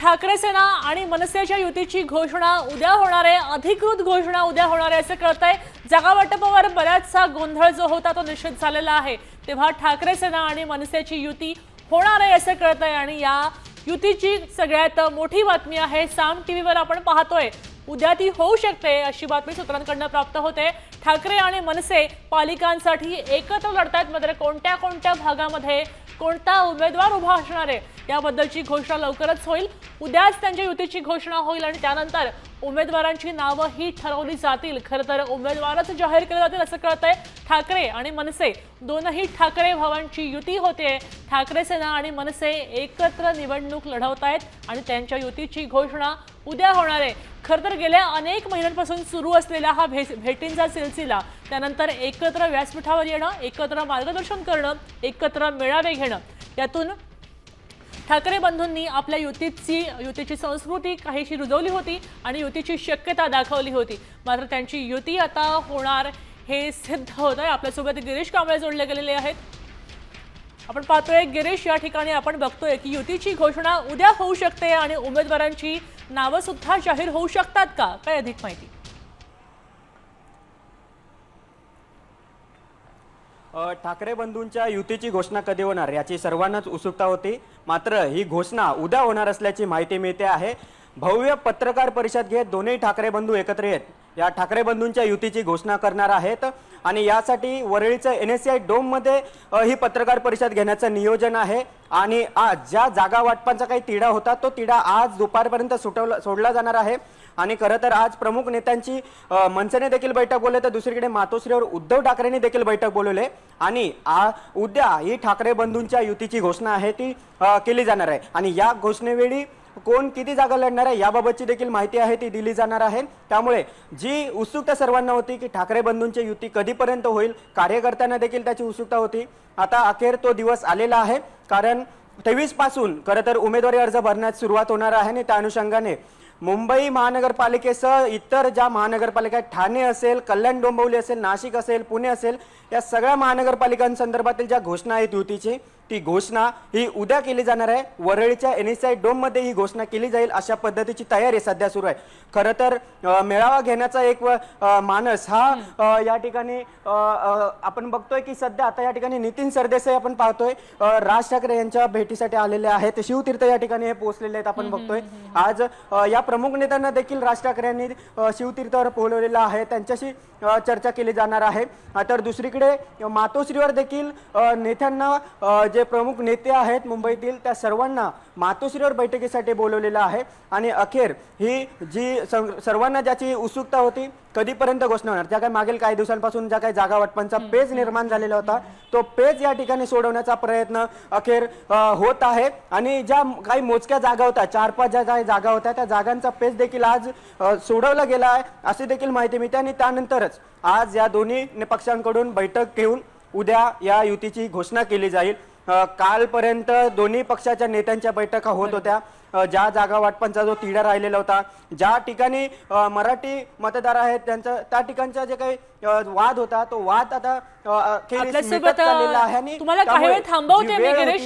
ठाकरे सेना आणि मनसेच्या युतीची घोषणा उद्या होणार आहे, अधिकृत घोषणा उद्या होणार आहे असं कळतंय। जागा वाटपावर बराचसा गोंधळ जो होता तो निश्चित झालेला आहे, तेव्हा ठाकरे सेना आणि मनसेची युती होणार आहे असं कळतंय। आणि या युतीची सगळ्यात मोठी बातमी आहे, साम टीव्हीवर आपण पाहतोय उद्या ती होऊ शकते अशी बातमी सूत्रांकडून प्राप्त होते। ठाकरे आणि मनसे पालिकांसाठी एकत्र लढतायत, मात्र कोणत्या कोणत्या भागामध्ये कोणता उमेदवार उभा असणार आहे याबद्दलची घोषणा लवकरच होईल। उद्याच त्यांच्या युतीची घोषणा होईल आणि त्यानंतर उमेदवारांची नावं ही ठरवली जातील। खरं तर उमेदवारच जाहीर केले जातील असं कळतंय। ठाकरे आणि मनसे दोनही ठाकरे भावांची युती होते। ठाकरे सेना आणि मनसे एकत्र निवडणूक लढवतायत आणि त्यांच्या युतीची घोषणा उद्या होणार आहे। खरं तर गेल्या अनेक महिन्यांपासून सुरू असलेला हा भेटींचा सिलसिला, त्यानंतर एकत्र व्यासपीठावर येणं, एकत्र मार्गदर्शन करणं, एकत्र मेळावे घेणं, यातून ठाकरे बंधूंनी आपल्या युतीची संस्कृती काहीशी रुजवली होती आणि युतीची शक्यता दाखवली होती। मात्र त्यांची युती आता होणार हे सिद्ध होत आहे। आपल्यासोबत गिरीश कांबळे जोडले गेलेले आहेत। आपण पाहतोय गिरीश, या ठिकाणी आपण बघतोय की युतीची घोषणा उद्या होऊ शकते आणि उमेदवारांची नावं सुद्धा जाहीर होऊ शकतात का? काय अधिक माहिती? ठाकरे बंधूंच्या युतीची घोषणा कधी होणार याची सर्वांनाच उत्सुकता होती, मात्र ही घोषणा उद्या होणार असल्याची माहिती मिळते आहे। भव्य पत्रकार परिषद घेत दोन्ही ठाकरे बंधू एकत्र येत या ठाकरे बंधूंच्या युतीची घोषणा करणार आहेत आणि यासाठी वरळीचं NSCI डोम मध्ये ही पत्रकार परिषद घेण्याचं नियोजन आहे। आणि आज ज्या जागा वाटपांचा काही तिढा होता तो तिढा आज दुपारपर्यंत सोडला जाणार आहे। आणि खरं तर आज प्रमुख नेत्यांची मनसेने देखील बैठक बोलवली, तर दुसरीकडे मातोश्रीवर उद्धव ठाकरेंनी देखील बैठक बोलवली आणि उद्या ही ठाकरे बंधूंच्या युतीची घोषणा आहे ती केली जाणार आहे। आणि या घोषणेवेळी कोण किती जागा लढणार आहे याबाबतची देखील माहिती आहे ती दिली जाणार आहे। त्यामुळे जी उत्सुकता सर्वांना होती की ठाकरे बंधूंची युती कधीपर्यंत होईल, कार्यकर्त्यांना देखील त्याची उत्सुकता होती। आता अखेर तो दिवस आलेला आहे, कारण 23 पासून खरं तर उमेदवारी अर्ज भरण्यास सुरुवात होणार आहे आणि त्या अनुषंगाने मुंबई महानगरपालिकेसह इतर ज्या महानगरपालिका ठाणे असेल, कल्याण डोंबिवली असेल, नाशिक असेल, पुणे असेल, या सगळ्या महानगरपालिकांसंदर्भातील ज्या घोषणा आहेत युतीची, ती घोषणा ही उद्या केली जाणार आहे। वरळीच्या NSCI डोम मध्ये ही घोषणा केली जाईल अशा पद्धतीची तयारी सध्या सुरू आहे। खरं तर मेळावा घेण्याचा एक मानस हा या ठिकाणी आपण बघतोय की सध्या आता या ठिकाणी नितीन सरदेसाई आपण पाहतोय राज ठाकरे यांच्या भेटीसाठी आलेले आहेत। शिवतीर्थ या ठिकाणी हे पोहोचलेले आहेत आपण बघतोय। आज या प्रमुख नेत्यांना देखील राज ठाकरे यांनी शिवतीर्थावर बोलवलेलं आहे, त्यांच्याशी चर्चा केली जाणार आहे। तर दुसरीकडे मातोश्रीवर देखील नेत्यांना जे प्रमुख नेते आहेत मुंबईतील त्या सर्वांना मातोश्रीवर बैठकीसाठी बोलवलेलं आहे। आणि अखेर ही जी सर्वांना ज्याची उत्सुकता होती कधीपर्यंत घोषणा होणार, त्या काही मागील काही दिवसांपासून ज्या काही जागा वाटपांचा पेच निर्माण झालेला होता तो पेच या ठिकाणी सोडवण्याचा प्रयत्न अखेर होत आहे। आणि ज्या काही मोजक्या जागा होत्या, 4-5 ज्या काही जागा होत्या, त्या जागांचा पेच देखील आज सोडवला गेला आहे अशी देखील माहिती मिळते। आणि त्यानंतरच आज या दोन्ही पक्षांकडून बैठक घेऊन उद्या या युतीची घोषणा केली जाईल। कालपर्यंत दोन्ही पक्षाच्या नेत्यांच्या बैठका होत होत्या, ज्या जागा वाटपांचा जो तिढा राहिलेला होता, ज्या ठिकाणी मराठी मतदार आहेत त्यांचा त्या ठिकाणचा जे काही वाद होता तो वाद आता आपल्यासोबत तुम्हाला काही वेळ थांबवते मी गिरीश।